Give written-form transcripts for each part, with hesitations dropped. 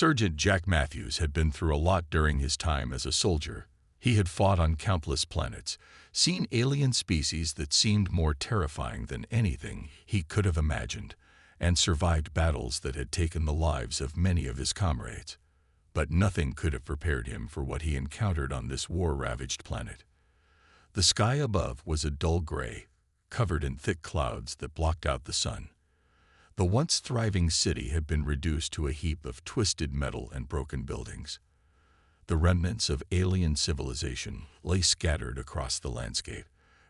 Sergeant Jack Matthews had been through a lot during his time as a soldier. He had fought on countless planets, seen alien species that seemed more terrifying than anything he could have imagined, and survived battles that had taken the lives of many of his comrades. But nothing could have prepared him for what he encountered on this war-ravaged planet. The sky above was a dull gray, covered in thick clouds that blocked out the sun. The once thriving city had been reduced to a heap of twisted metal and broken buildings. The remnants of alien civilization lay scattered across the landscape,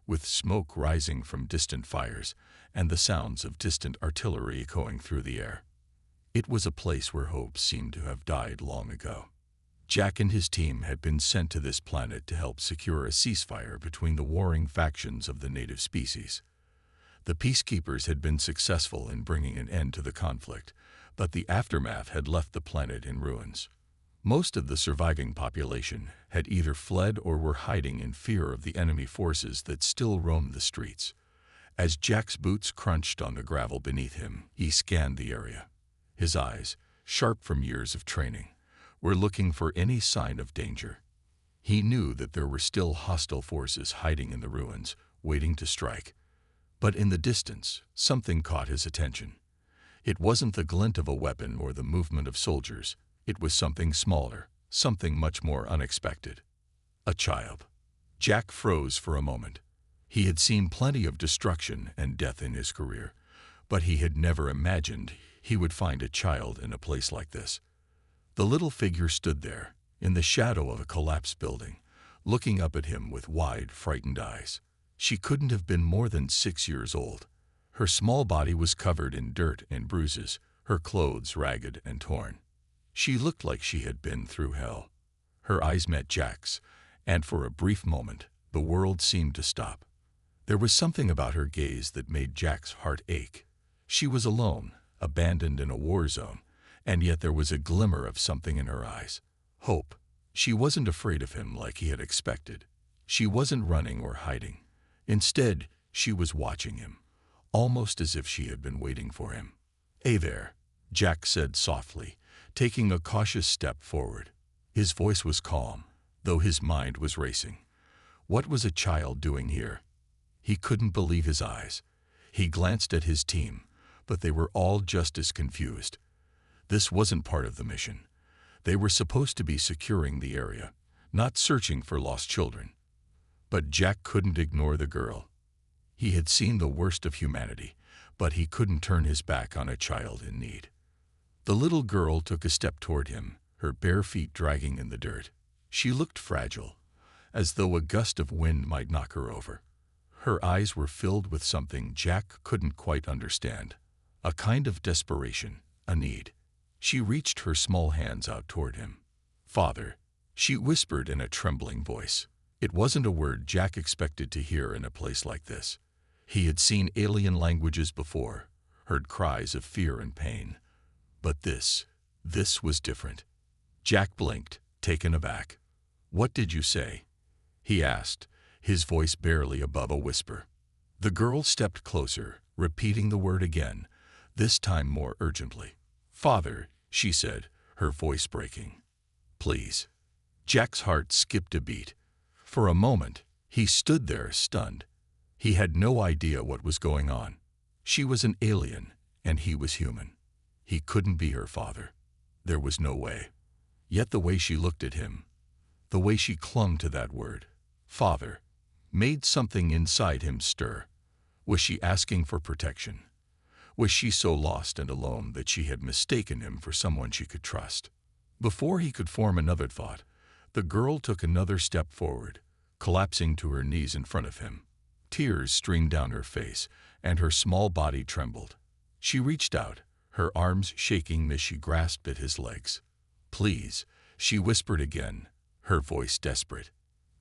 with smoke rising from distant fires and the sounds of distant artillery echoing through the air. It was a place where hope seemed to have died long ago. Jack and his team had been sent to this planet to help secure a ceasefire between the warring factions of the native species. The peacekeepers had been successful in bringing an end to the conflict, but the aftermath had left the planet in ruins. Most of the surviving population had either fled or were hiding in fear of the enemy forces that still roamed the streets. As Jack's boots crunched on the gravel beneath him, he scanned the area. His eyes, sharp from years of training, were looking for any sign of danger. He knew that there were still hostile forces hiding in the ruins, waiting to strike. But in the distance, something caught his attention. It wasn't the glint of a weapon or the movement of soldiers. It was something smaller, something much more unexpected. A child. Jack froze for a moment. He had seen plenty of destruction and death in his career, but he had never imagined he would find a child in a place like this. The little figure stood there, in the shadow of a collapsed building, looking up at him with wide, frightened eyes. She couldn't have been more than 6 years old. Her small body was covered in dirt and bruises, her clothes ragged and torn. She looked like she had been through hell. Her eyes met Jack's, and for a brief moment, the world seemed to stop. There was something about her gaze that made Jack's heart ache. She was alone, abandoned in a war zone, and yet there was a glimmer of something in her eyes. Hope. She wasn't afraid of him like he had expected. She wasn't running or hiding. Instead, she was watching him, almost as if she had been waiting for him. "Hey there," Jack said softly, taking a cautious step forward. His voice was calm, though his mind was racing. What was a child doing here? He couldn't believe his eyes. He glanced at his team, but they were all just as confused. This wasn't part of the mission. They were supposed to be securing the area, not searching for lost children. But Jack couldn't ignore the girl. He had seen the worst of humanity, but he couldn't turn his back on a child in need. The little girl took a step toward him, her bare feet dragging in the dirt. She looked fragile, as though a gust of wind might knock her over. Her eyes were filled with something Jack couldn't quite understand, a kind of desperation, a need. She reached her small hands out toward him. "Father," she whispered in a trembling voice. It wasn't a word Jack expected to hear in a place like this. He had seen alien languages before, heard cries of fear and pain. But this was different. Jack blinked, taken aback. "What did you say?" he asked, his voice barely above a whisper. The girl stepped closer, repeating the word again, this time more urgently. "Father," she said, her voice breaking. "Please." Jack's heart skipped a beat. For a moment, he stood there stunned. He had no idea what was going on. She was an alien, and he was human. He couldn't be her father. There was no way. Yet the way she looked at him, the way she clung to that word, "father," made something inside him stir. Was she asking for protection? Was she so lost and alone that she had mistaken him for someone she could trust? Before he could form another thought, the girl took another step forward, collapsing to her knees in front of him. Tears streamed down her face, and her small body trembled. She reached out, her arms shaking as she grasped at his legs. "Please," she whispered again, her voice desperate.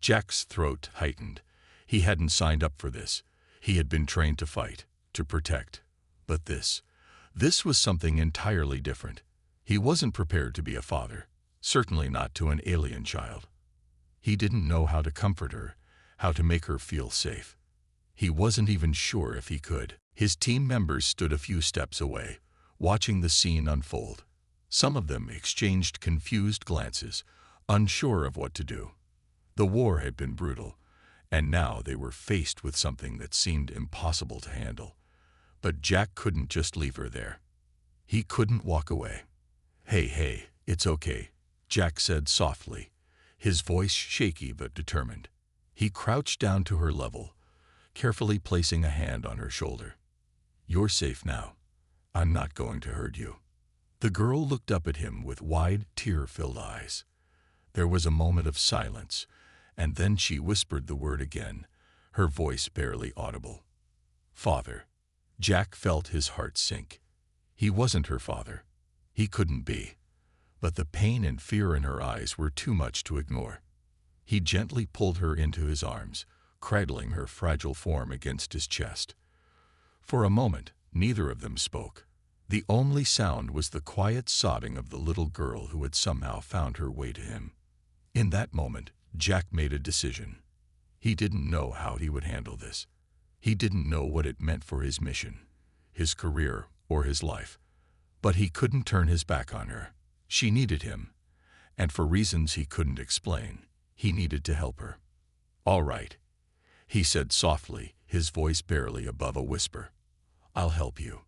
Jack's throat tightened. He hadn't signed up for this. He had been trained to fight, to protect. But this was something entirely different. He wasn't prepared to be a father, certainly not to an alien child. He didn't know how to comfort her, how to make her feel safe. He wasn't even sure if he could. His team members stood a few steps away, watching the scene unfold. Some of them exchanged confused glances, unsure of what to do. The war had been brutal, and now they were faced with something that seemed impossible to handle. But Jack couldn't just leave her there. He couldn't walk away. Hey, it's okay," Jack said softly, his voice shaky but determined. He crouched down to her level, carefully placing a hand on her shoulder. "You're safe now. I'm not going to hurt you." The girl looked up at him with wide, tear-filled eyes. There was a moment of silence, and then she whispered the word again, her voice barely audible. "Father." Jack felt his heart sink. He wasn't her father. He couldn't be. But the pain and fear in her eyes were too much to ignore. He gently pulled her into his arms, cradling her fragile form against his chest. For a moment, neither of them spoke. The only sound was the quiet sobbing of the little girl who had somehow found her way to him. In that moment, Jack made a decision. He didn't know how he would handle this. He didn't know what it meant for his mission, his career, or his life. But he couldn't turn his back on her. She needed him, and for reasons he couldn't explain, he needed to help her. "All right," he said softly, his voice barely above a whisper. "I'll help you."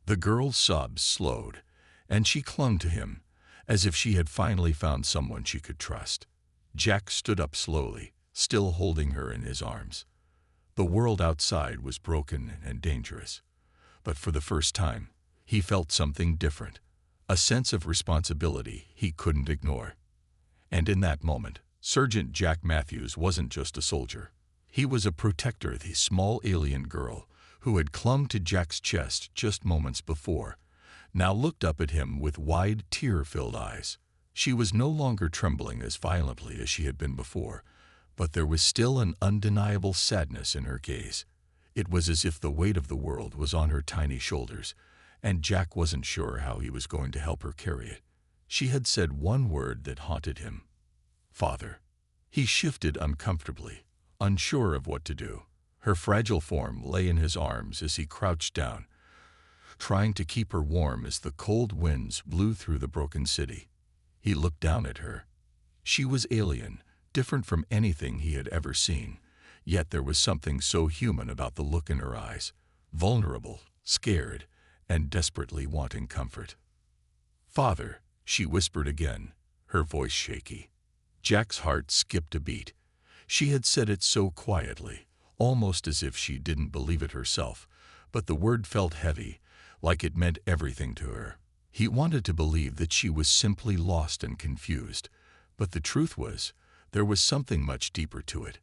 The girl's sobs slowed, and she clung to him, as if she had finally found someone she could trust. Jack stood up slowly, still holding her in his arms. The world outside was broken and dangerous, but for the first time, he felt something different, a sense of responsibility he couldn't ignore. And in that moment, Sergeant Jack Matthews wasn't just a soldier. He was a protector of the small alien girl who had clung to Jack's chest just moments before, now looked up at him with wide, tear-filled eyes. She was no longer trembling as violently as she had been before, but there was still an undeniable sadness in her gaze. It was as if the weight of the world was on her tiny shoulders, and Jack wasn't sure how he was going to help her carry it. She had said one word that haunted him. "Father." He shifted uncomfortably, unsure of what to do. Her fragile form lay in his arms as he crouched down, trying to keep her warm as the cold winds blew through the broken city. He looked down at her. She was alien, different from anything he had ever seen, yet there was something so human about the look in her eyes, vulnerable, scared, and desperately wanting comfort. "Father," she whispered again, her voice shaky. Jack's heart skipped a beat. She had said it so quietly, almost as if she didn't believe it herself, but the word felt heavy, like it meant everything to her. He wanted to believe that she was simply lost and confused, but the truth was, there was something much deeper to it.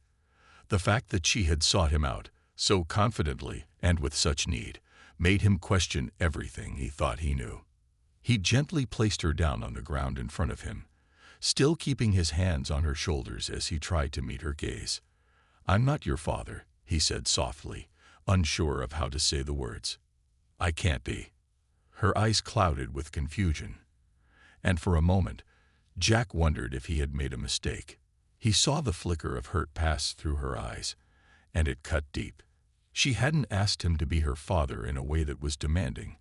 The fact that she had sought him out, so confidently and with such need, made him question everything he thought he knew. He gently placed her down on the ground in front of him, still keeping his hands on her shoulders as he tried to meet her gaze. "I'm not your father," he said softly, unsure of how to say the words. "I can't be." Her eyes clouded with confusion, and for a moment, Jack wondered if he had made a mistake. He saw the flicker of hurt pass through her eyes, and it cut deep. She hadn't asked him to be her father in a way that was demanding,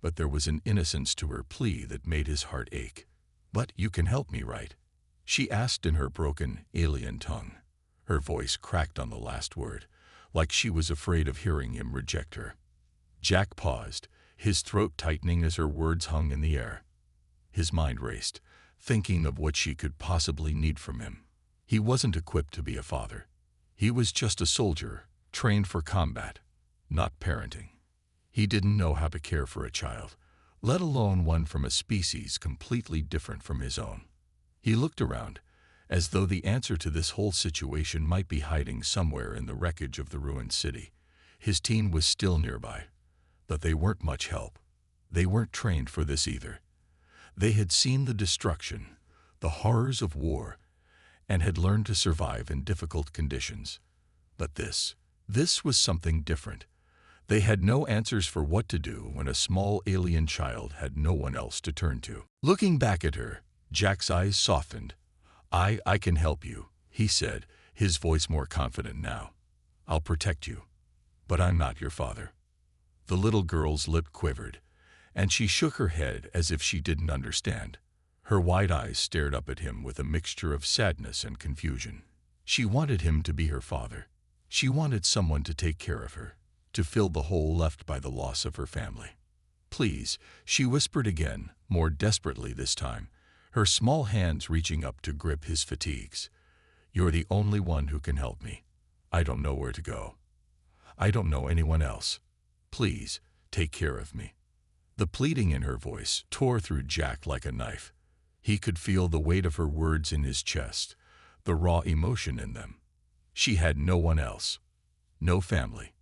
but there was an innocence to her plea that made his heart ache. "But you can help me, right?" she asked in her broken, alien tongue. Her voice cracked on the last word, like she was afraid of hearing him reject her. Jack paused, his throat tightening as her words hung in the air. His mind raced, thinking of what she could possibly need from him. He wasn't equipped to be a father. He was just a soldier, trained for combat, not parenting. He didn't know how to care for a child, let alone one from a species completely different from his own. He looked around, as though the answer to this whole situation might be hiding somewhere in the wreckage of the ruined city. His team was still nearby, but they weren't much help. They weren't trained for this either. They had seen the destruction, the horrors of war, and had learned to survive in difficult conditions. But this was something different. They had no answers for what to do when a small alien child had no one else to turn to. Looking back at her, Jack's eyes softened. I can help you," he said, his voice more confident now. "I'll protect you, but I'm not your father." The little girl's lip quivered, and she shook her head as if she didn't understand. Her wide eyes stared up at him with a mixture of sadness and confusion. She wanted him to be her father. She wanted someone to take care of her, to fill the hole left by the loss of her family. "Please," she whispered again, more desperately this time, her small hands reaching up to grip his fatigues. "You're the only one who can help me. I don't know where to go. I don't know anyone else. Please, take care of me." The pleading in her voice tore through Jack like a knife. He could feel the weight of her words in his chest, the raw emotion in them. She had no one else. No family.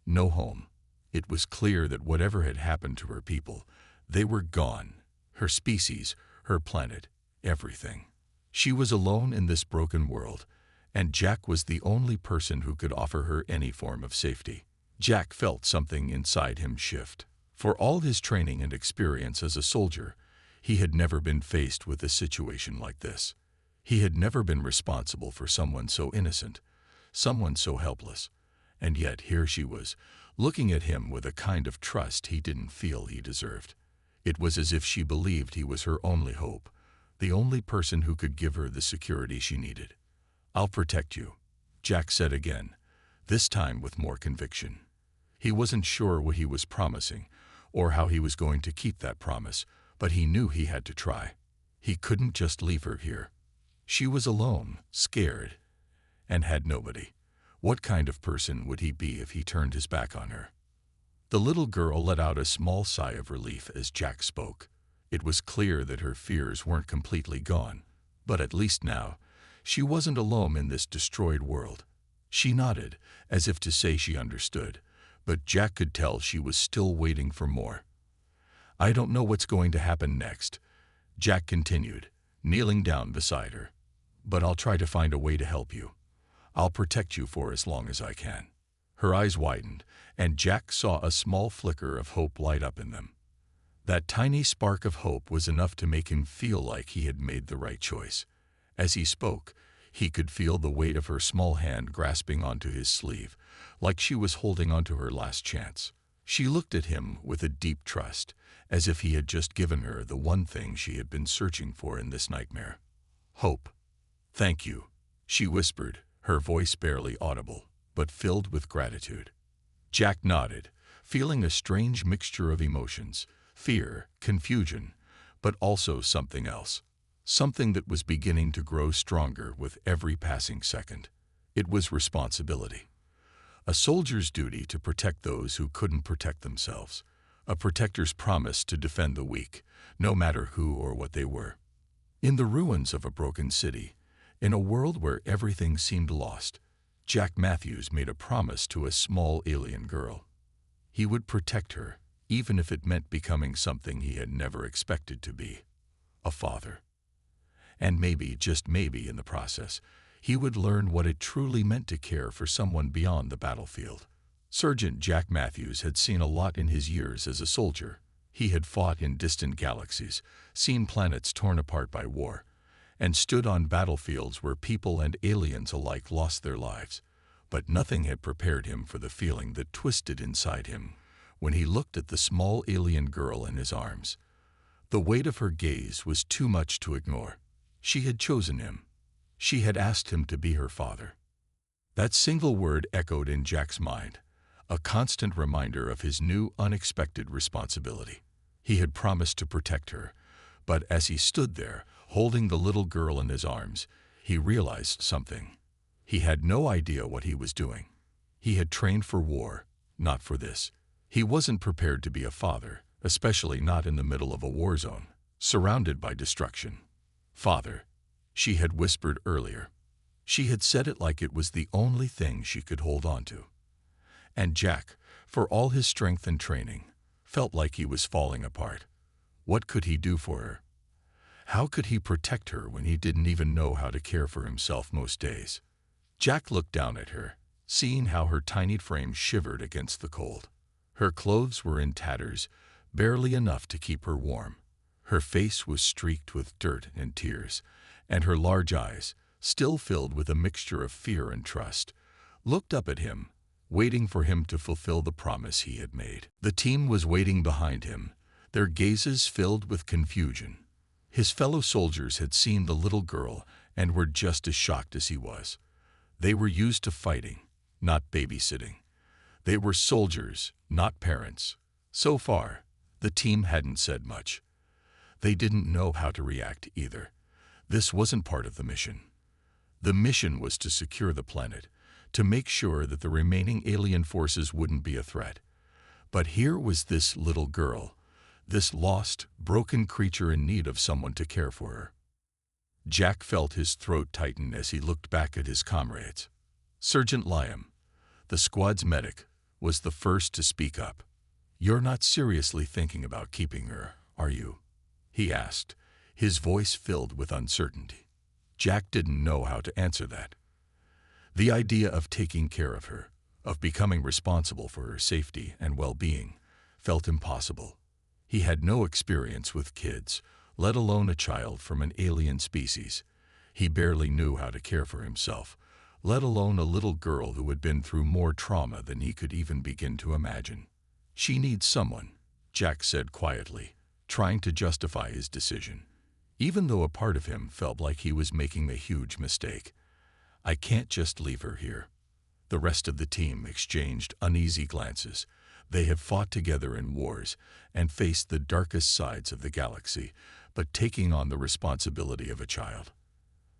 No home. It was clear that whatever had happened to her people, they were gone. Her species, her planet, everything. She was alone in this broken world, and Jack was the only person who could offer her any form of safety. Jack felt something inside him shift. For all his training and experience as a soldier, he had never been faced with a situation like this. He had never been responsible for someone so innocent, someone so helpless. And yet here she was, looking at him with a kind of trust he didn't feel he deserved. It was as if she believed he was her only hope, the only person who could give her the security she needed. "I'll protect you," Jack said again, this time with more conviction. He wasn't sure what he was promising, or how he was going to keep that promise, but he knew he had to try. He couldn't just leave her here. She was alone, scared, and had nobody. What kind of person would he be if he turned his back on her? The little girl let out a small sigh of relief as Jack spoke. It was clear that her fears weren't completely gone, but at least now, she wasn't alone in this destroyed world. She nodded, as if to say she understood, but Jack could tell she was still waiting for more. "I don't know what's going to happen next," Jack continued, kneeling down beside her. "But I'll try to find a way to help you. I'll protect you for as long as I can." Her eyes widened, and Jack saw a small flicker of hope light up in them. That tiny spark of hope was enough to make him feel like he had made the right choice. As he spoke, he could feel the weight of her small hand grasping onto his sleeve, like she was holding onto her last chance. She looked at him with a deep trust, as if he had just given her the one thing she had been searching for in this nightmare. "Hope. Thank you," she whispered, her voice barely audible, but filled with gratitude. Jack nodded, feeling a strange mixture of emotions, fear, confusion, but also something else. Something that was beginning to grow stronger with every passing second. It was responsibility. A soldier's duty to protect those who couldn't protect themselves. A protector's promise to defend the weak, no matter who or what they were. In the ruins of a broken city, in a world where everything seemed lost, Jack Matthews made a promise to a small alien girl. He would protect her, even if it meant becoming something he had never expected to be. A father. And maybe, just maybe in the process, he would learn what it truly meant to care for someone beyond the battlefield. Sergeant Jack Matthews had seen a lot in his years as a soldier. He had fought in distant galaxies, seen planets torn apart by war, and stood on battlefields where people and aliens alike lost their lives. But nothing had prepared him for the feeling that twisted inside him when he looked at the small alien girl in his arms. The weight of her gaze was too much to ignore. She had chosen him. She had asked him to be her father. That single word echoed in Jack's mind, a constant reminder of his new, unexpected responsibility. He had promised to protect her, but as he stood there, holding the little girl in his arms, he realized something. He had no idea what he was doing. He had trained for war, not for this. He wasn't prepared to be a father, especially not in the middle of a war zone, surrounded by destruction. "Father," she had whispered earlier. She had said it like it was the only thing she could hold on to. And Jack, for all his strength and training, felt like he was falling apart. What could he do for her? How could he protect her when he didn't even know how to care for himself most days? Jack looked down at her, seeing how her tiny frame shivered against the cold. Her clothes were in tatters, barely enough to keep her warm. Her face was streaked with dirt and tears, and her large eyes, still filled with a mixture of fear and trust, looked up at him, waiting for him to fulfill the promise he had made. The team was waiting behind him, their gazes filled with confusion. His fellow soldiers had seen the little girl and were just as shocked as he was. They were used to fighting, not babysitting. They were soldiers, not parents. So far, the team hadn't said much. They didn't know how to react either. This wasn't part of the mission. The mission was to secure the planet, to make sure that the remaining alien forces wouldn't be a threat. But here was this little girl, this lost, broken creature in need of someone to care for her. Jack felt his throat tighten as he looked back at his comrades. Sergeant Liam, the squad's medic, was the first to speak up. "You're not seriously thinking about keeping her, are you?" he asked, his voice filled with uncertainty. Jack didn't know how to answer that. The idea of taking care of her, of becoming responsible for her safety and well-being, felt impossible. He had no experience with kids, let alone a child from an alien species. He barely knew how to care for himself, let alone a little girl who had been through more trauma than he could even begin to imagine. "She needs someone," Jack said quietly, trying to justify his decision, even though a part of him felt like he was making a huge mistake. "I can't just leave her here." The rest of the team exchanged uneasy glances. They have fought together in wars and faced the darkest sides of the galaxy, but taking on the responsibility of a child,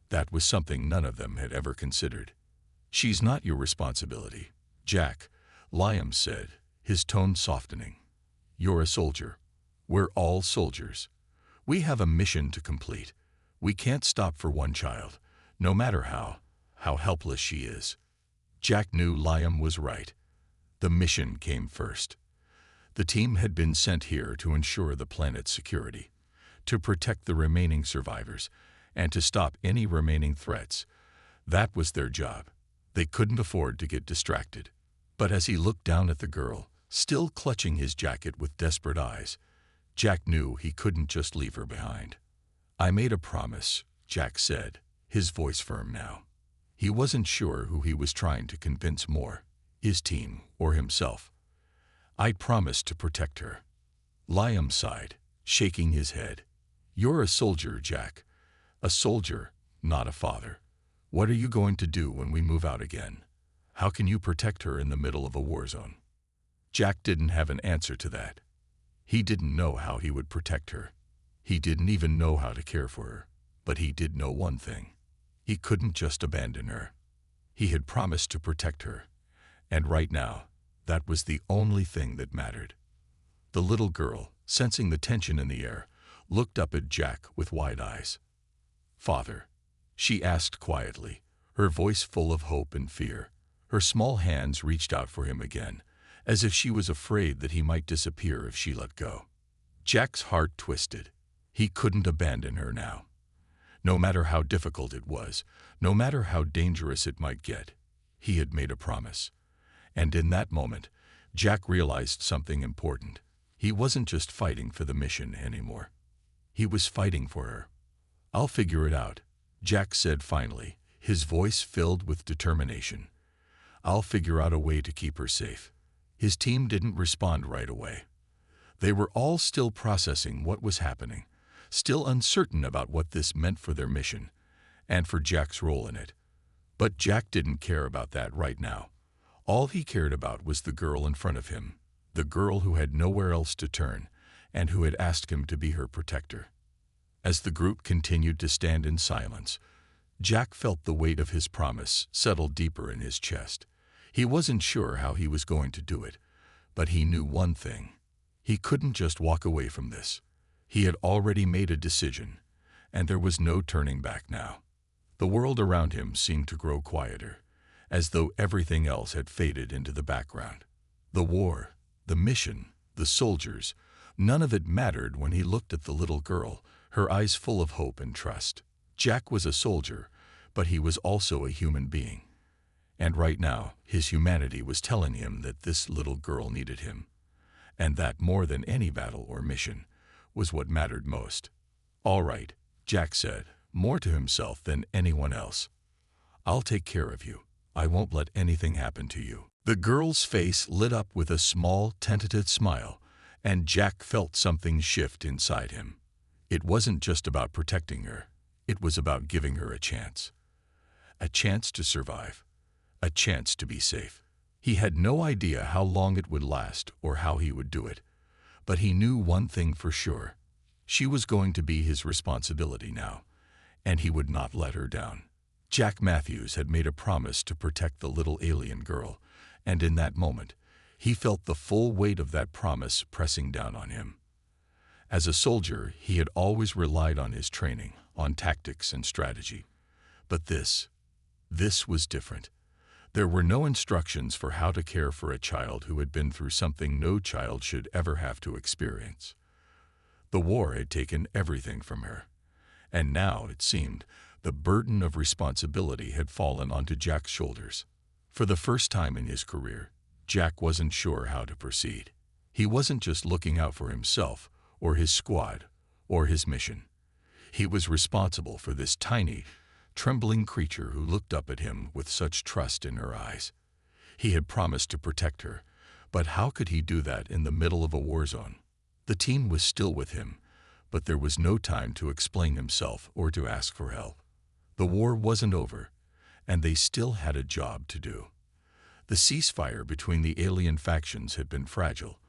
that was something none of them had ever considered. "She's not your responsibility, Jack," Liam said, his tone softening. "You're a soldier. We're all soldiers. We have a mission to complete. We can't stop for one child, no matter how helpless she is." Jack knew Liam was right. The mission came first. The team had been sent here to ensure the planet's security, to protect the remaining survivors, and to stop any remaining threats. That was their job. They couldn't afford to get distracted. But as he looked down at the girl, still clutching his jacket with desperate eyes, Jack knew he couldn't just leave her behind. "I made a promise," Jack said, his voice firm now. He wasn't sure who he was trying to convince more, his team or himself. "I promised to protect her." Liam sighed, shaking his head. "You're a soldier, Jack. A soldier, not a father. What are you going to do when we move out again? How can you protect her in the middle of a war zone?" Jack didn't have an answer to that. He didn't know how he would protect her. He didn't even know how to care for her. But he did know one thing. He couldn't just abandon her. He had promised to protect her. And right now, that was the only thing that mattered. The little girl, sensing the tension in the air, looked up at Jack with wide eyes. "Father," she asked quietly, her voice full of hope and fear. Her small hands reached out for him again, as if she was afraid that he might disappear if she let go. Jack's heart twisted. He couldn't abandon her now. No matter how difficult it was, no matter how dangerous it might get, he had made a promise. And in that moment, Jack realized something important. He wasn't just fighting for the mission anymore. He was fighting for her. "I'll figure it out," Jack said finally, his voice filled with determination. "I'll figure out a way to keep her safe." His team didn't respond right away. They were all still processing what was happening, still uncertain about what this meant for their mission, and for Jack's role in it. But Jack didn't care about that right now. All he cared about was the girl in front of him, the girl who had nowhere else to turn, and who had asked him to be her protector. As the group continued to stand in silence, Jack felt the weight of his promise settle deeper in his chest. He wasn't sure how he was going to do it, but he knew one thing. He couldn't just walk away from this. He had already made a decision, and there was no turning back now. The world around him seemed to grow quieter, as though everything else had faded into the background. The war, the mission, the soldiers, none of it mattered when he looked at the little girl, her eyes full of hope and trust. Jack was a soldier, but he was also a human being. And right now, his humanity was telling him that this little girl needed him. And that more than any battle or mission, was what mattered most. "All right," Jack said, more to himself than anyone else. "I'll take care of you. I won't let anything happen to you." The girl's face lit up with a small, tentative smile, And Jack felt something shift inside him. It wasn't just about protecting her. It was about giving her a chance. A chance to survive. A chance to be safe. He had no idea how long it would last or how he would do it. But he knew one thing for sure. She was going to be his responsibility now, and he would not let her down. Jack Matthews had made a promise to protect the little alien girl, and in that moment, he felt the full weight of that promise pressing down on him. As a soldier, he had always relied on his training, on tactics and strategy. But this was different. There were no instructions for how to care for a child who had been through something no child should ever have to experience. The war had taken everything from her, and now, it seemed, the burden of responsibility had fallen onto Jack's shoulders. For the first time in his career, Jack wasn't sure how to proceed. He wasn't just looking out for himself, or his squad, or his mission. He was responsible for this tiny, trembling creature who looked up at him with such trust in her eyes. He had promised to protect her, but how could he do that in the middle of a war zone? The team was still with him, but there was no time to explain himself or to ask for help. The war wasn't over, and they still had a job to do. The ceasefire between the alien factions had been fragile,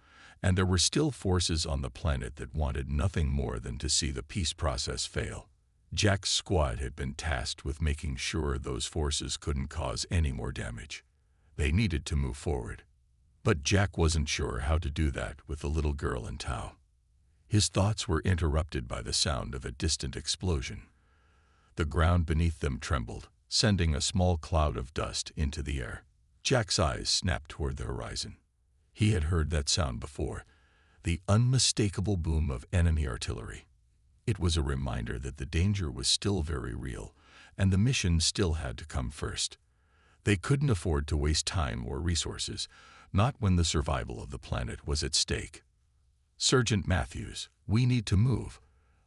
and there were still forces on the planet that wanted nothing more than to see the peace process fail. Jack's squad had been tasked with making sure those forces couldn't cause any more damage. They needed to move forward. But Jack wasn't sure how to do that with the little girl in tow. His thoughts were interrupted by the sound of a distant explosion. The ground beneath them trembled, sending a small cloud of dust into the air. Jack's eyes snapped toward the horizon. He had heard that sound before, the unmistakable boom of enemy artillery. It was a reminder that the danger was still very real, and the mission still had to come first. They couldn't afford to waste time or resources, not when the survival of the planet was at stake. "Sergeant Matthews, we need to move,"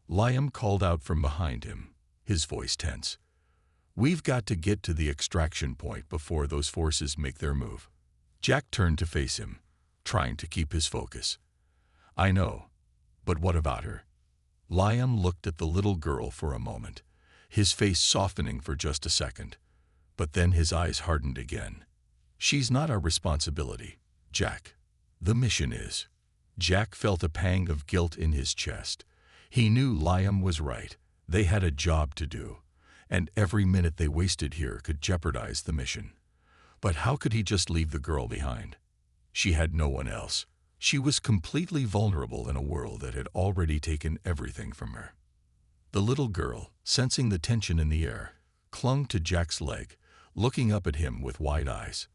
Liam called out from behind him, his voice tense. "We've got to get to the extraction point before those forces make their move." Jack turned to face him, trying to keep his focus. "I know, but what about her?" Liam looked at the little girl for a moment, his face softening for just a second. But then his eyes hardened again. "She's not our responsibility, Jack. The mission is." Jack felt a pang of guilt in his chest. He knew Liam was right. They had a job to do, and every minute they wasted here could jeopardize the mission. But how could he just leave the girl behind? She had no one else. She was completely vulnerable in a world that had already taken everything from her. The little girl, sensing the tension in the air, clung to Jack's leg, looking up at him with wide eyes.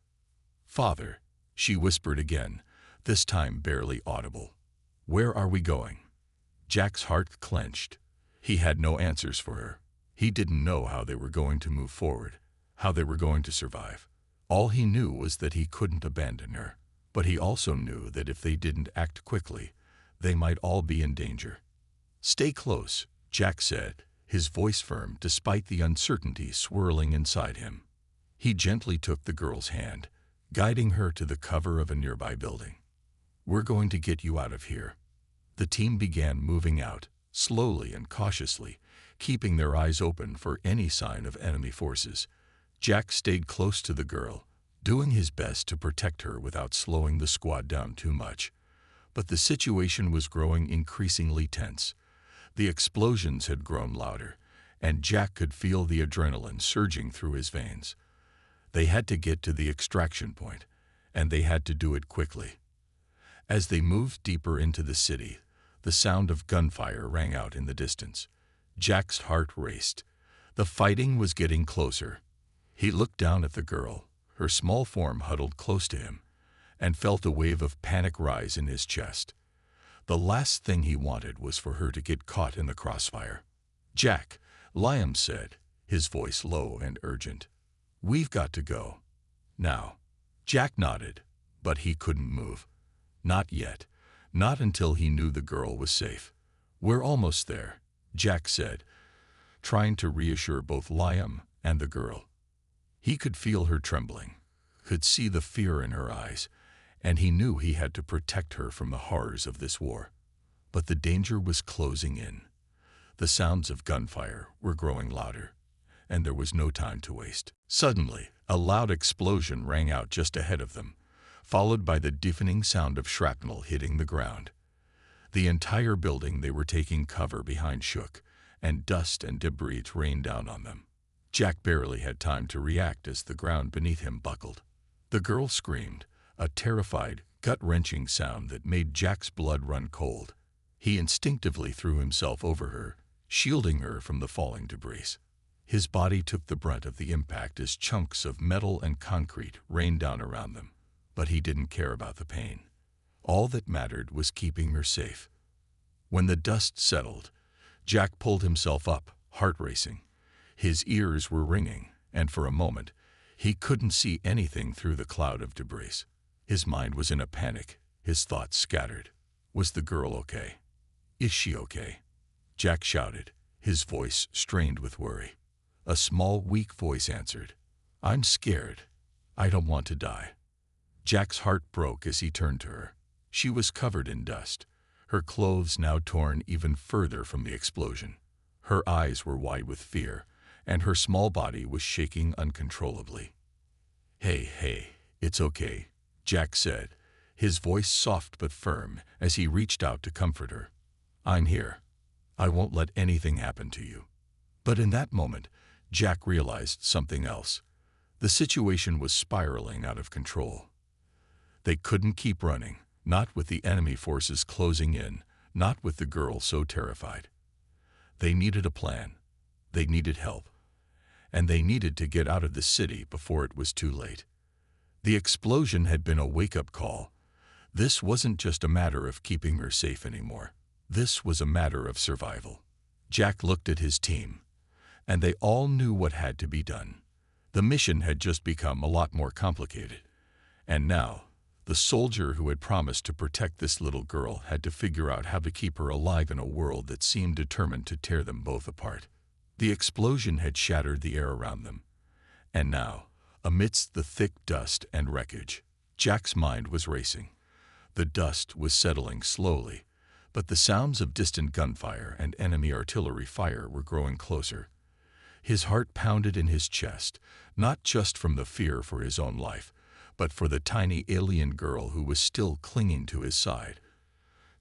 "Father," she whispered again, this time barely audible. "Where are we going?" Jack's heart clenched. He had no answers for her. He didn't know how they were going to move forward, how they were going to survive. All he knew was that he couldn't abandon her. But he also knew that if they didn't act quickly, they might all be in danger. "Stay close," Jack said, his voice firm despite the uncertainty swirling inside him. He gently took the girl's hand, guiding her to the cover of a nearby building. "We're going to get you out of here." The team began moving out, slowly and cautiously, keeping their eyes open for any sign of enemy forces. Jack stayed close to the girl, doing his best to protect her without slowing the squad down too much. But the situation was growing increasingly tense. The explosions had grown louder, and Jack could feel the adrenaline surging through his veins. They had to get to the extraction point, and they had to do it quickly. As they moved deeper into the city, the sound of gunfire rang out in the distance. Jack's heart raced. The fighting was getting closer. He looked down at the girl, her small form huddled close to him, and felt a wave of panic rise in his chest. The last thing he wanted was for her to get caught in the crossfire. "Jack," Liam said, his voice low and urgent. "We've got to go. Now." Jack nodded, but he couldn't move. Not yet. Not until he knew the girl was safe. "We're almost there," Jack said, trying to reassure both Liam and the girl. He could feel her trembling, could see the fear in her eyes, and he knew he had to protect her from the horrors of this war. But the danger was closing in. The sounds of gunfire were growing louder, and there was no time to waste. Suddenly, a loud explosion rang out just ahead of them, followed by the deafening sound of shrapnel hitting the ground. The entire building they were taking cover behind shook, and dust and debris rained down on them. Jack barely had time to react as the ground beneath him buckled. The girl screamed, a terrified, gut-wrenching sound that made Jack's blood run cold. He instinctively threw himself over her, shielding her from the falling debris. His body took the brunt of the impact as chunks of metal and concrete rained down around them, but he didn't care about the pain. All that mattered was keeping her safe. When the dust settled, Jack pulled himself up, heart racing. His ears were ringing, and for a moment, he couldn't see anything through the cloud of debris. His mind was in a panic, his thoughts scattered. Was the girl okay? Is she okay? Jack shouted, his voice strained with worry. A small, weak voice answered, "I'm scared. I don't want to die." Jack's heart broke as he turned to her. She was covered in dust, her clothes now torn even further from the explosion. Her eyes were wide with fear, and her small body was shaking uncontrollably. Hey, it's okay," Jack said, his voice soft but firm as he reached out to comfort her. "I'm here. I won't let anything happen to you." But in that moment, Jack realized something else. The situation was spiraling out of control. They couldn't keep running, not with the enemy forces closing in, not with the girl so terrified. They needed a plan. They needed help. And they needed to get out of the city before it was too late. The explosion had been a wake-up call. This wasn't just a matter of keeping her safe anymore. This was a matter of survival. Jack looked at his team, and they all knew what had to be done. The mission had just become a lot more complicated. And now, the soldier who had promised to protect this little girl had to figure out how to keep her alive in a world that seemed determined to tear them both apart. The explosion had shattered the air around them. And now, amidst the thick dust and wreckage, Jack's mind was racing. The dust was settling slowly, but the sounds of distant gunfire and enemy artillery fire were growing closer. His heart pounded in his chest, not just from the fear for his own life, but for the tiny alien girl who was still clinging to his side,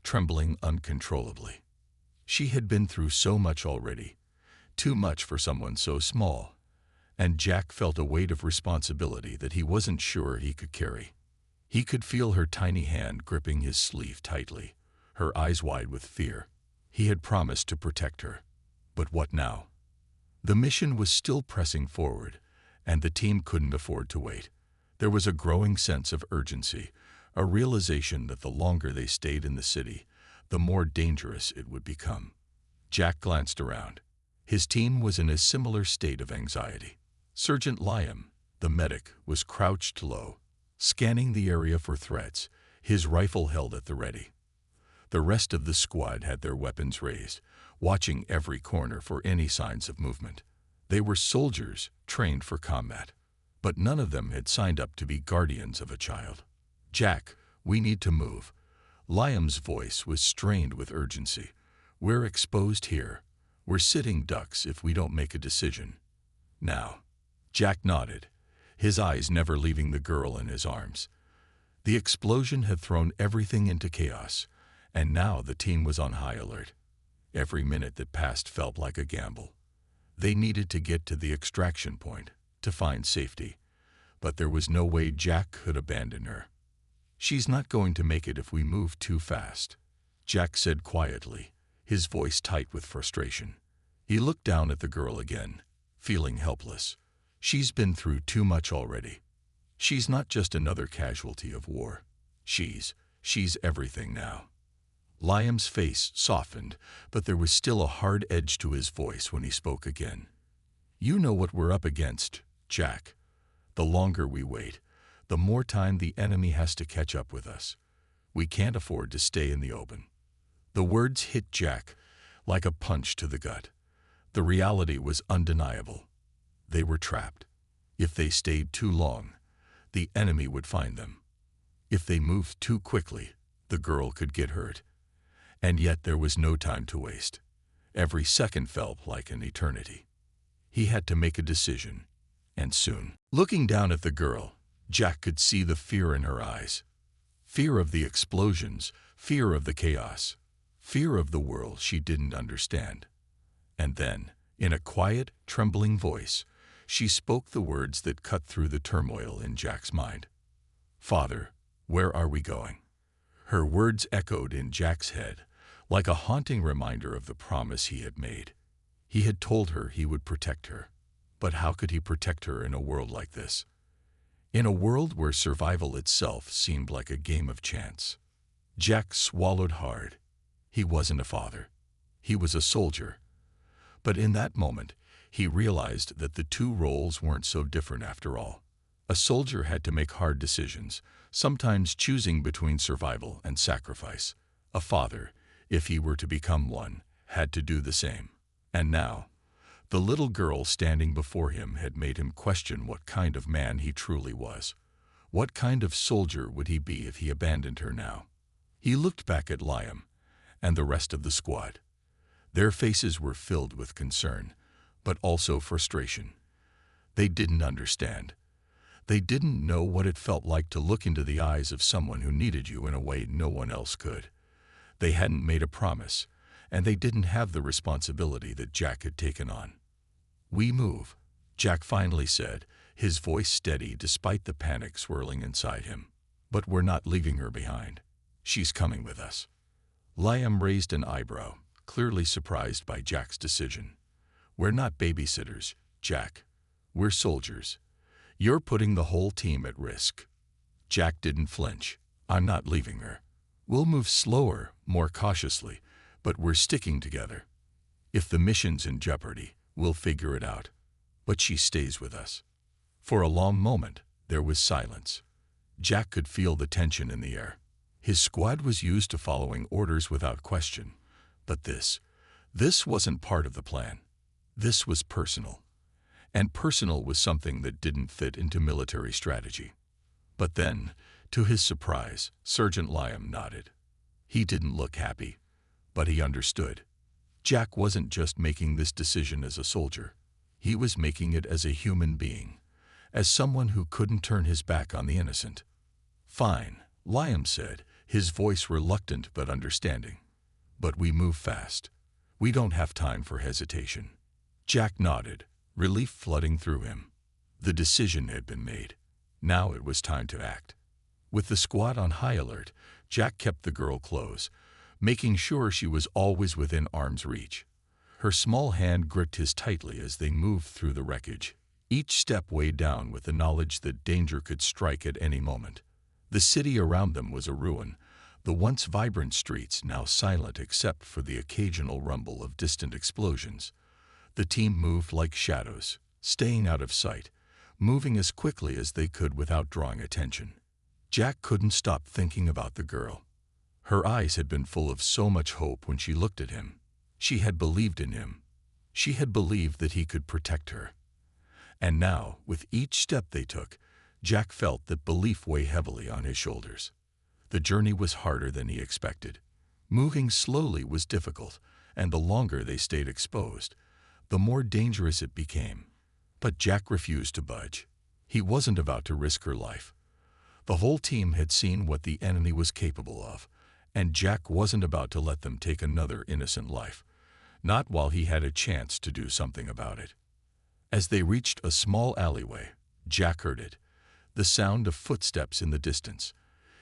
trembling uncontrollably. She had been through so much already, too much for someone so small, and Jack felt a weight of responsibility that he wasn't sure he could carry. He could feel her tiny hand gripping his sleeve tightly, her eyes wide with fear. He had promised to protect her. But what now? The mission was still pressing forward, and the team couldn't afford to wait. There was a growing sense of urgency, a realization that the longer they stayed in the city, the more dangerous it would become. Jack glanced around. His team was in a similar state of anxiety. Sergeant Liam, the medic, was crouched low, scanning the area for threats, his rifle held at the ready. The rest of the squad had their weapons raised, watching every corner for any signs of movement. They were soldiers trained for combat, but none of them had signed up to be guardians of a child. "Jack, we need to move." Liam's voice was strained with urgency. "We're exposed here. We're sitting ducks if we don't make a decision. Now." Jack nodded, his eyes never leaving the girl in his arms. The explosion had thrown everything into chaos, and now the team was on high alert. Every minute that passed felt like a gamble. They needed to get to the extraction point, to find safety, but there was no way Jack could abandon her. "She's not going to make it if we move too fast," Jack said quietly, his voice tight with frustration. He looked down at the girl again, feeling helpless. She's been through too much already. She's not just another casualty of war. She's everything now. Liam's face softened, but there was still a hard edge to his voice when he spoke again. "You know what we're up against, Jack. The longer we wait, the more time the enemy has to catch up with us. We can't afford to stay in the open." The words hit Jack like a punch to the gut. The reality was undeniable. They were trapped. If they stayed too long, the enemy would find them. If they moved too quickly, the girl could get hurt. And yet there was no time to waste. Every second felt like an eternity. He had to make a decision, and soon. Looking down at the girl, Jack could see the fear in her eyes. Fear of the explosions, fear of the chaos, fear of the world she didn't understand. And then, in a quiet, trembling voice, she spoke the words that cut through the turmoil in Jack's mind. "Father, where are we going?" Her words echoed in Jack's head, like a haunting reminder of the promise he had made. He had told her he would protect her. But how could he protect her in a world like this? In a world where survival itself seemed like a game of chance. Jack swallowed hard. He wasn't a father. He was a soldier. But in that moment, he realized that the two roles weren't so different after all. A soldier had to make hard decisions, sometimes choosing between survival and sacrifice. A father, if he were to become one, had to do the same. And now, the little girl standing before him had made him question what kind of man he truly was. What kind of soldier would he be if he abandoned her now? He looked back at Liam and the rest of the squad. Their faces were filled with concern, but also frustration. They didn't understand. They didn't know what it felt like to look into the eyes of someone who needed you in a way no one else could. They hadn't made a promise, and they didn't have the responsibility that Jack had taken on. "We move," Jack finally said, his voice steady despite the panic swirling inside him. "But we're not leaving her behind. She's coming with us." Liam raised an eyebrow, clearly surprised by Jack's decision. "We're not babysitters, Jack. We're soldiers. You're putting the whole team at risk." Jack didn't flinch. "I'm not leaving her. We'll move slower, more cautiously, but we're sticking together. If the mission's in jeopardy, we'll figure it out. But she stays with us." For a long moment, there was silence. Jack could feel the tension in the air. His squad was used to following orders without question. But this wasn't part of the plan. This was personal. And personal was something that didn't fit into military strategy. But then, to his surprise, Sergeant Liam nodded. He didn't look happy, but he understood. Jack wasn't just making this decision as a soldier. He was making it as a human being, as someone who couldn't turn his back on the innocent. "Fine," Liam said, his voice reluctant but understanding. "But we move fast. We don't have time for hesitation." Jack nodded, relief flooding through him. The decision had been made. Now it was time to act. With the squad on high alert, Jack kept the girl close, making sure she was always within arm's reach. Her small hand gripped his tightly as they moved through the wreckage, each step weighed down with the knowledge that danger could strike at any moment. The city around them was a ruin, the once vibrant streets now silent except for the occasional rumble of distant explosions. The team moved like shadows, staying out of sight, moving as quickly as they could without drawing attention. Jack couldn't stop thinking about the girl. Her eyes had been full of so much hope when she looked at him. She had believed in him. She had believed that he could protect her. And now, with each step they took, Jack felt that belief weigh heavily on his shoulders. The journey was harder than he expected. Moving slowly was difficult, and the longer they stayed exposed, the more dangerous it became. But Jack refused to budge. He wasn't about to risk her life. The whole team had seen what the enemy was capable of, and Jack wasn't about to let them take another innocent life, not while he had a chance to do something about it. As they reached a small alleyway, Jack heard it, the sound of footsteps in the distance.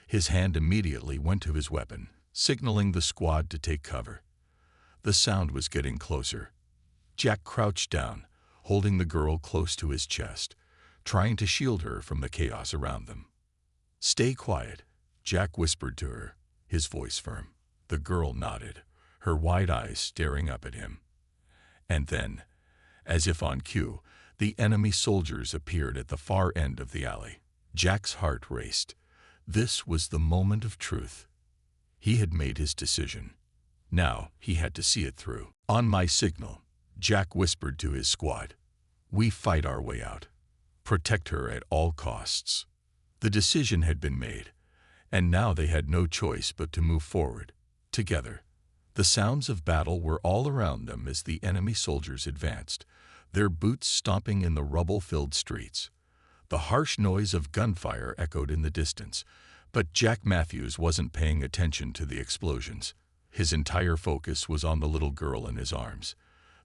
His hand immediately went to his weapon, signaling the squad to take cover. The sound was getting closer. Jack crouched down, holding the girl close to his chest, trying to shield her from the chaos around them. "Stay quiet," Jack whispered to her, his voice firm. The girl nodded, her wide eyes staring up at him. And then, as if on cue, the enemy soldiers appeared at the far end of the alley. Jack's heart raced. This was the moment of truth. He had made his decision. Now he had to see it through. "On my signal," Jack whispered to his squad, "we fight our way out. Protect her at all costs." The decision had been made, And now they had no choice but to move forward, together. The sounds of battle were all around them as the enemy soldiers advanced, their boots stomping in the rubble-filled streets. The harsh noise of gunfire echoed in the distance, but Jack Matthews wasn't paying attention to the explosions. His entire focus was on the little girl in his arms.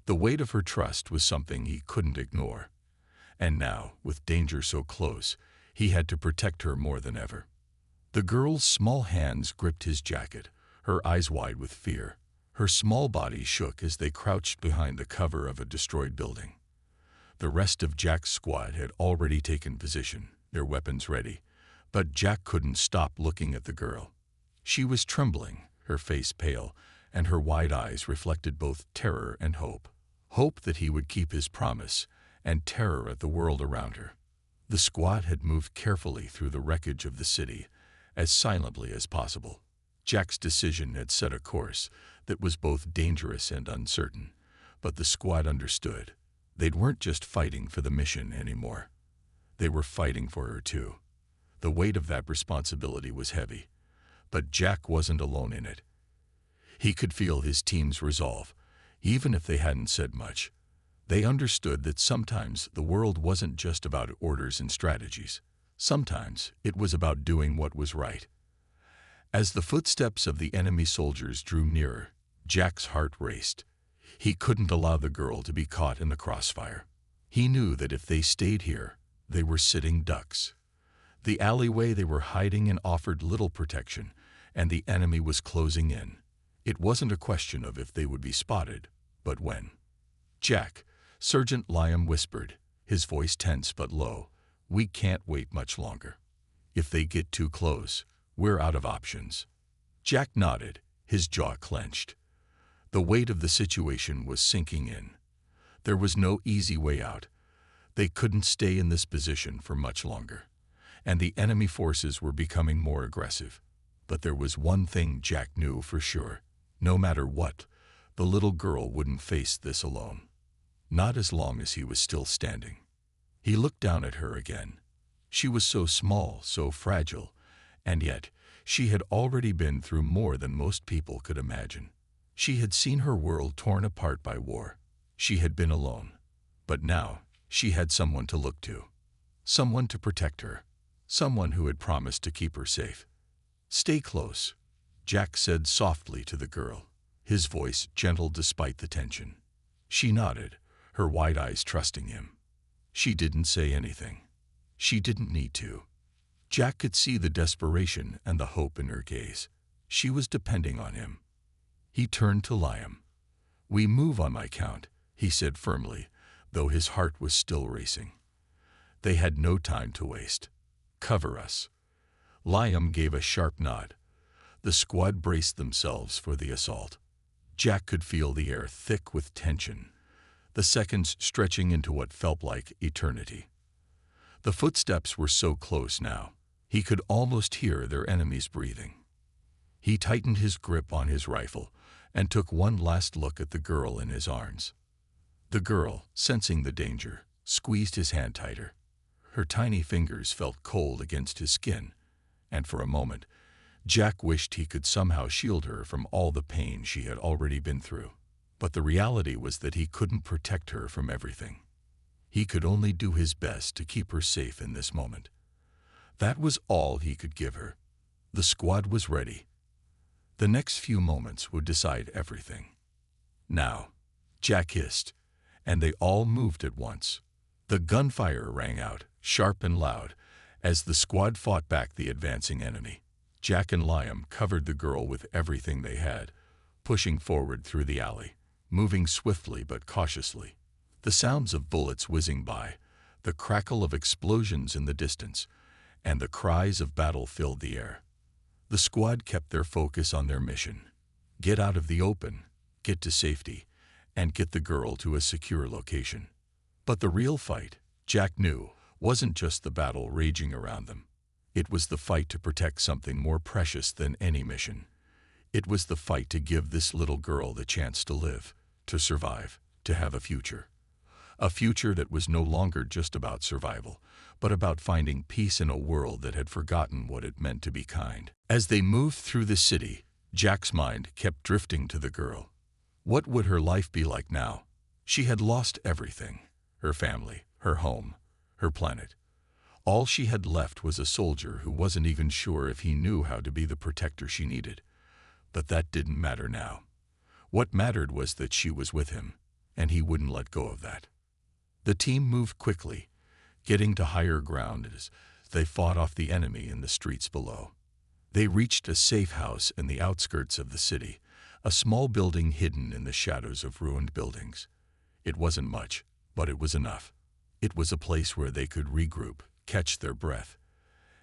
The weight of her trust was something he couldn't ignore. And now, with danger so close, he had to protect her more than ever. The girl's small hands gripped his jacket, her eyes wide with fear. Her small body shook as they crouched behind the cover of a destroyed building. The rest of Jack's squad had already taken position, their weapons ready, but Jack couldn't stop looking at the girl. She was trembling, her face pale, and her wide eyes reflected both terror and hope. Hope that he would keep his promise, and terror at the world around her. The squad had moved carefully through the wreckage of the city, as silently as possible. Jack's decision had set a course that was both dangerous and uncertain, but the squad understood. They weren't just fighting for the mission anymore. They were fighting for her too. The weight of that responsibility was heavy, but Jack wasn't alone in it. He could feel his team's resolve, even if they hadn't said much. They understood that sometimes the world wasn't just about orders and strategies. Sometimes it was about doing what was right. As the footsteps of the enemy soldiers drew nearer, Jack's heart raced. He couldn't allow the girl to be caught in the crossfire. He knew that if they stayed here, they were sitting ducks. The alleyway they were hiding in offered little protection, and the enemy was closing in. It wasn't a question of if they would be spotted, but when. "Jack," Sergeant Liam whispered, his voice tense but low, "we can't wait much longer. If they get too close, we're out of options." Jack nodded, his jaw clenched. The weight of the situation was sinking in. There was no easy way out. They couldn't stay in this position for much longer, and the enemy forces were becoming more aggressive. But there was one thing Jack knew for sure. No matter what, the little girl wouldn't face this alone. Not as long as he was still standing. He looked down at her again. She was so small, so fragile, and yet she had already been through more than most people could imagine. She had seen her world torn apart by war. She had been alone. But now she had someone to look to. Someone to protect her. Someone who had promised to keep her safe. "Stay close," Jack said softly to the girl, his voice gentle despite the tension. She nodded, her wide eyes trusting him. She didn't say anything. She didn't need to. Jack could see the desperation and the hope in her gaze. She was depending on him. He turned to Liam. "We move on my count," he said firmly, though his heart was still racing. They had no time to waste. "Cover us." Liam gave a sharp nod. The squad braced themselves for the assault. Jack could feel the air thick with tension, the seconds stretching into what felt like eternity. The footsteps were so close now, he could almost hear their enemies breathing. He tightened his grip on his rifle and took one last look at the girl in his arms. The girl, sensing the danger, squeezed his hand tighter. Her tiny fingers felt cold against his skin, and for a moment, Jack wished he could somehow shield her from all the pain she had already been through. But the reality was that he couldn't protect her from everything. He could only do his best to keep her safe in this moment. That was all he could give her. The squad was ready. The next few moments would decide everything. "Now," Jack hissed, and they all moved at once. The gunfire rang out, sharp and loud, as the squad fought back the advancing enemy. Jack and Liam covered the girl with everything they had, pushing forward through the alley, moving swiftly but cautiously. The sounds of bullets whizzing by, the crackle of explosions in the distance, and the cries of battle filled the air. The squad kept their focus on their mission. Get out of the open, get to safety, and get the girl to a secure location. But the real fight, Jack knew, wasn't just the battle raging around them. It was the fight to protect something more precious than any mission. It was the fight to give this little girl the chance to live, to survive, to have a future. A future that was no longer just about survival, but about finding peace in a world that had forgotten what it meant to be kind. As they moved through the city, Jack's mind kept drifting to the girl. What would her life be like now? She had lost everything: her family, her home, her planet. All she had left was a soldier who wasn't even sure if he knew how to be the protector she needed. But that didn't matter now. What mattered was that she was with him, and he wouldn't let go of that. The team moved quickly, getting to higher ground as they fought off the enemy in the streets below. They reached a safe house in the outskirts of the city, a small building hidden in the shadows of ruined buildings. It wasn't much, but it was enough. It was a place where they could regroup, catch their breath,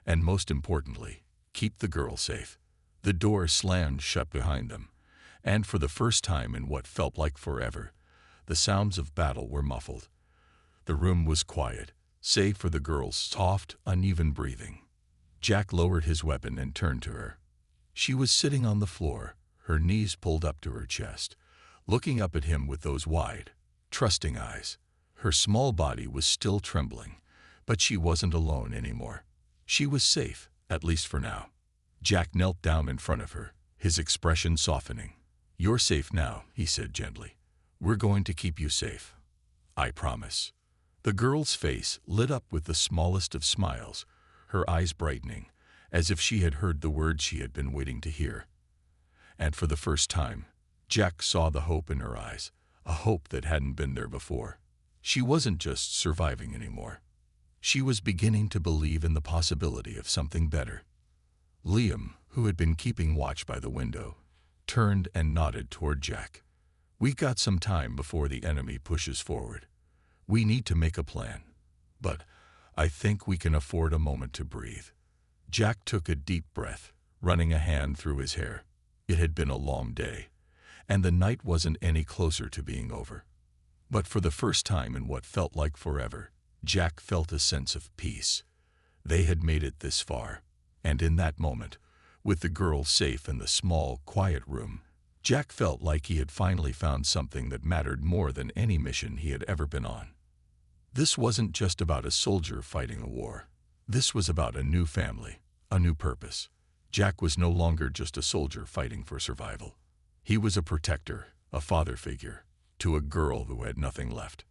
and most importantly, keep the girl safe. The door slammed shut behind them, and for the first time in what felt like forever, the sounds of battle were muffled. The room was quiet, save for the girl's soft, uneven breathing. Jack lowered his weapon and turned to her. She was sitting on the floor, her knees pulled up to her chest, looking up at him with those wide, trusting eyes. Her small body was still trembling, but she wasn't alone anymore. She was safe, at least for now. Jack knelt down in front of her, his expression softening. "You're safe now," he said gently. "We're going to keep you safe. I promise." The girl's face lit up with the smallest of smiles, her eyes brightening, as if she had heard the words she had been waiting to hear. And for the first time, Jack saw the hope in her eyes, a hope that hadn't been there before. She wasn't just surviving anymore. She was beginning to believe in the possibility of something better. Liam, who had been keeping watch by the window, turned and nodded toward Jack. "We got some time before the enemy pushes forward. We need to make a plan, but I think we can afford a moment to breathe." Jack took a deep breath, running a hand through his hair. It had been a long day, and the night wasn't any closer to being over. But for the first time in what felt like forever, Jack felt a sense of peace. They had made it this far, and in that moment, with the girl safe in the small, quiet room, Jack felt like he had finally found something that mattered more than any mission he had ever been on. This wasn't just about a soldier fighting a war. This was about a new family, a new purpose. Jack was no longer just a soldier fighting for survival. He was a protector, a father figure, to a girl who had nothing left.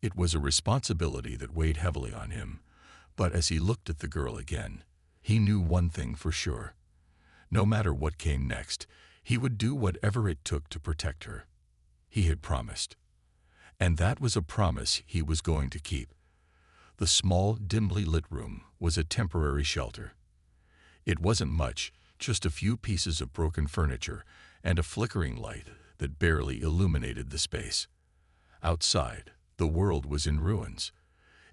It was a responsibility that weighed heavily on him, but as he looked at the girl again, he knew one thing for sure. No matter what came next, he would do whatever it took to protect her. He had promised. And that was a promise he was going to keep. The small, dimly lit room was a temporary shelter. It wasn't much, just a few pieces of broken furniture and a flickering light that barely illuminated the space. Outside, the world was in ruins.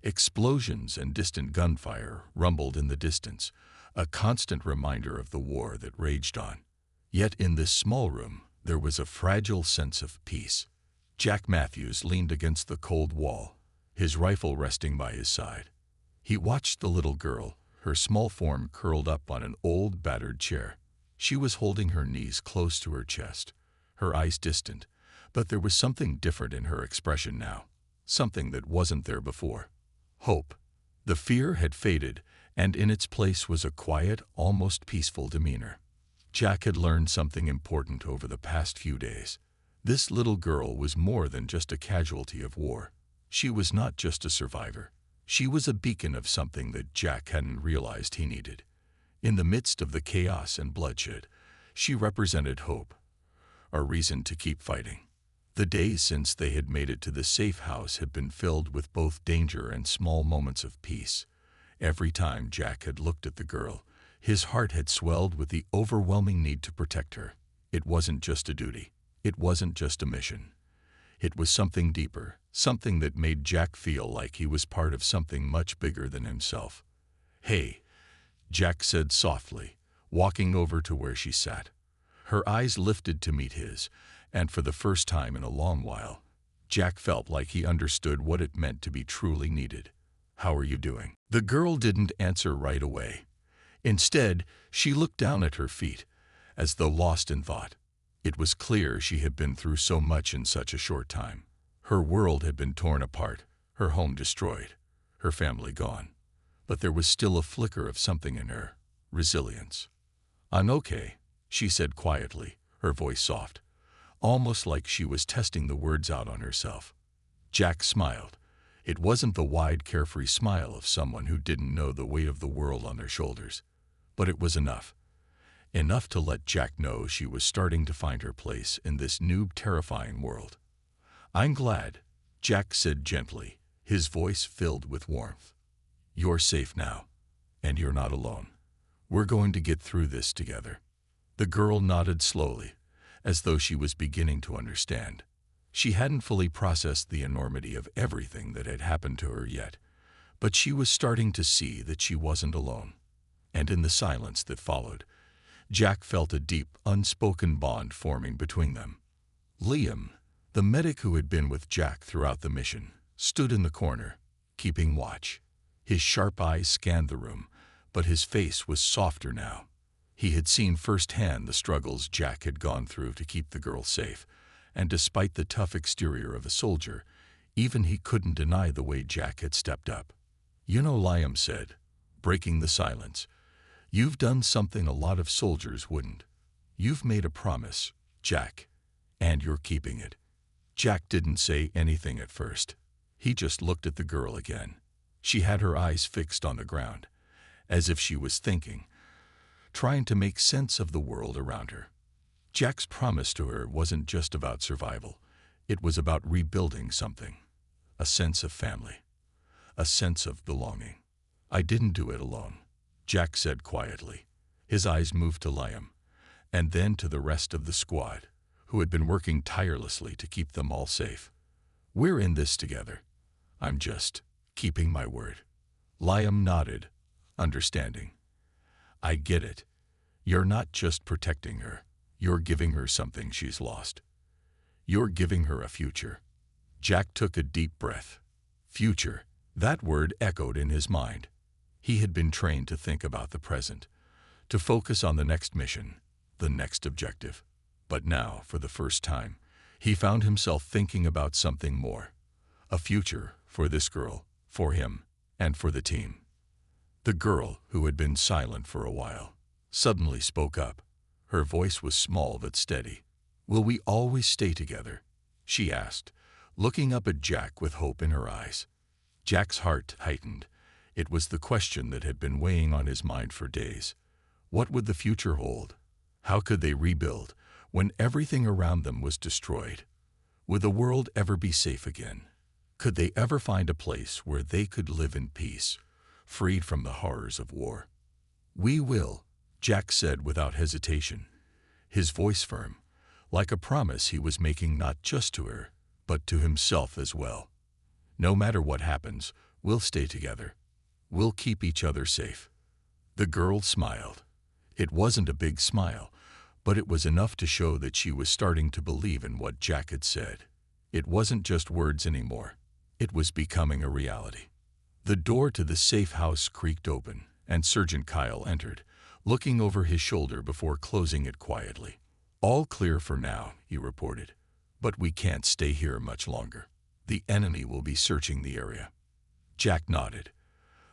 Explosions and distant gunfire rumbled in the distance, a constant reminder of the war that raged on. Yet in this small room, there was a fragile sense of peace. Jack Matthews leaned against the cold wall, his rifle resting by his side. He watched the little girl, her small form curled up on an old, battered chair. She was holding her knees close to her chest, her eyes distant, but there was something different in her expression now, something that wasn't there before. Hope. The fear had faded, and in its place was a quiet, almost peaceful demeanor. Jack had learned something important over the past few days. This little girl was more than just a casualty of war. She was not just a survivor. She was a beacon of something that Jack hadn't realized he needed. In the midst of the chaos and bloodshed, she represented hope, a reason to keep fighting. The days since they had made it to the safe house had been filled with both danger and small moments of peace. Every time Jack had looked at the girl, his heart had swelled with the overwhelming need to protect her. It wasn't just a duty. It wasn't just a mission. It was something deeper, something that made Jack feel like he was part of something much bigger than himself. "Hey," Jack said softly, walking over to where she sat. Her eyes lifted to meet his, and for the first time in a long while, Jack felt like he understood what it meant to be truly needed. "How are you doing?" The girl didn't answer right away. Instead, she looked down at her feet, as though lost in thought. It was clear she had been through so much in such a short time. Her world had been torn apart, her home destroyed, her family gone. But there was still a flicker of something in her, resilience. "I'm okay," she said quietly, her voice soft, almost like she was testing the words out on herself. Jack smiled. It wasn't the wide, carefree smile of someone who didn't know the weight of the world on their shoulders. But it was enough. Enough to let Jack know she was starting to find her place in this new, terrifying world. "I'm glad," Jack said gently, his voice filled with warmth. "You're safe now, and you're not alone. We're going to get through this together." The girl nodded slowly, as though she was beginning to understand. She hadn't fully processed the enormity of everything that had happened to her yet, but she was starting to see that she wasn't alone. And in the silence that followed, Jack felt a deep, unspoken bond forming between them. Liam, the medic who had been with Jack throughout the mission, stood in the corner, keeping watch. His sharp eyes scanned the room, but his face was softer now. He had seen firsthand the struggles Jack had gone through to keep the girl safe, and despite the tough exterior of a soldier, even he couldn't deny the way Jack had stepped up. "You know," Liam said, breaking the silence, "you've done something a lot of soldiers wouldn't. You've made a promise, Jack, and you're keeping it." Jack didn't say anything at first. He just looked at the girl again. She had her eyes fixed on the ground, as if she was thinking, trying to make sense of the world around her. Jack's promise to her wasn't just about survival. It was about rebuilding something. A sense of family. A sense of belonging. "I didn't do it alone," Jack said quietly. His eyes moved to Liam, and then to the rest of the squad, who had been working tirelessly to keep them all safe. "We're in this together. I'm just keeping my word." Liam nodded, understanding. "I get it. You're not just protecting her. You're giving her something she's lost. You're giving her a future." Jack took a deep breath. Future. That word echoed in his mind. He had been trained to think about the present, to focus on the next mission, the next objective. But now, for the first time, he found himself thinking about something more. A future for this girl, for him, and for the team. The girl, who had been silent for a while, suddenly spoke up. Her voice was small but steady. "Will we always stay together?" she asked, looking up at Jack with hope in her eyes. Jack's heart tightened. It was the question that had been weighing on his mind for days. What would the future hold? How could they rebuild when everything around them was destroyed? Would the world ever be safe again? Could they ever find a place where they could live in peace, freed from the horrors of war? "We will," Jack said without hesitation, his voice firm, like a promise he was making not just to her, but to himself as well. "No matter what happens, we'll stay together. We'll keep each other safe." The girl smiled. It wasn't a big smile, but it was enough to show that she was starting to believe in what Jack had said. It wasn't just words anymore. It was becoming a reality. The door to the safe house creaked open, and Sergeant Kyle entered, looking over his shoulder before closing it quietly. "All clear for now," he reported. "But we can't stay here much longer. The enemy will be searching the area." Jack nodded.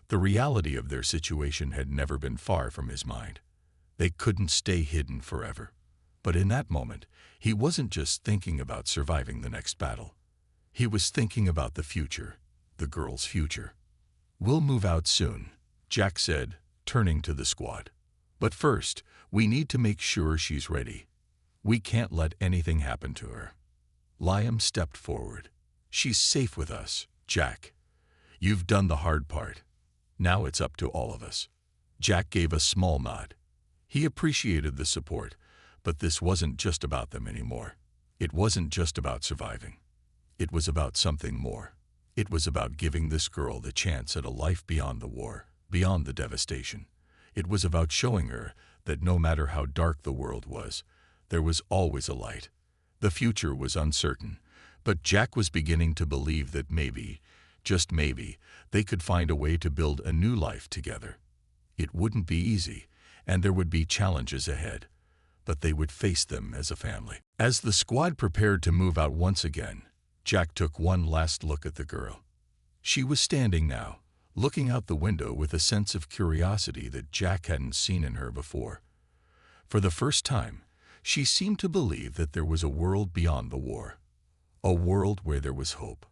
The reality of their situation had never been far from his mind. They couldn't stay hidden forever. But in that moment, he wasn't just thinking about surviving the next battle. He was thinking about the future, the girl's future. "We'll move out soon," Jack said, turning to the squad. "But first, we need to make sure she's ready. We can't let anything happen to her." Liam stepped forward. "She's safe with us, Jack. You've done the hard part. Now it's up to all of us." Jack gave a small nod. He appreciated the support, but this wasn't just about them anymore. It wasn't just about surviving. It was about something more. It was about giving this girl the chance at a life beyond the war, beyond the devastation. It was about showing her that no matter how dark the world was, there was always a light. The future was uncertain, but Jack was beginning to believe that maybe, just maybe, they could find a way to build a new life together. It wouldn't be easy, and there would be challenges ahead, but they would face them as a family. As the squad prepared to move out once again, Jack took one last look at the girl. She was standing now, looking out the window with a sense of curiosity that Jack hadn't seen in her before. For the first time, she seemed to believe that there was a world beyond the war. A world where there was hope.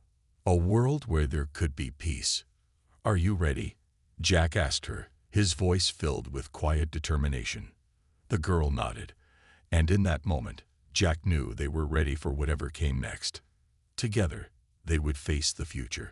A world where there could be peace. "Are you ready?" Jack asked her, his voice filled with quiet determination. The girl nodded, and in that moment, Jack knew they were ready for whatever came next. Together, they would face the future.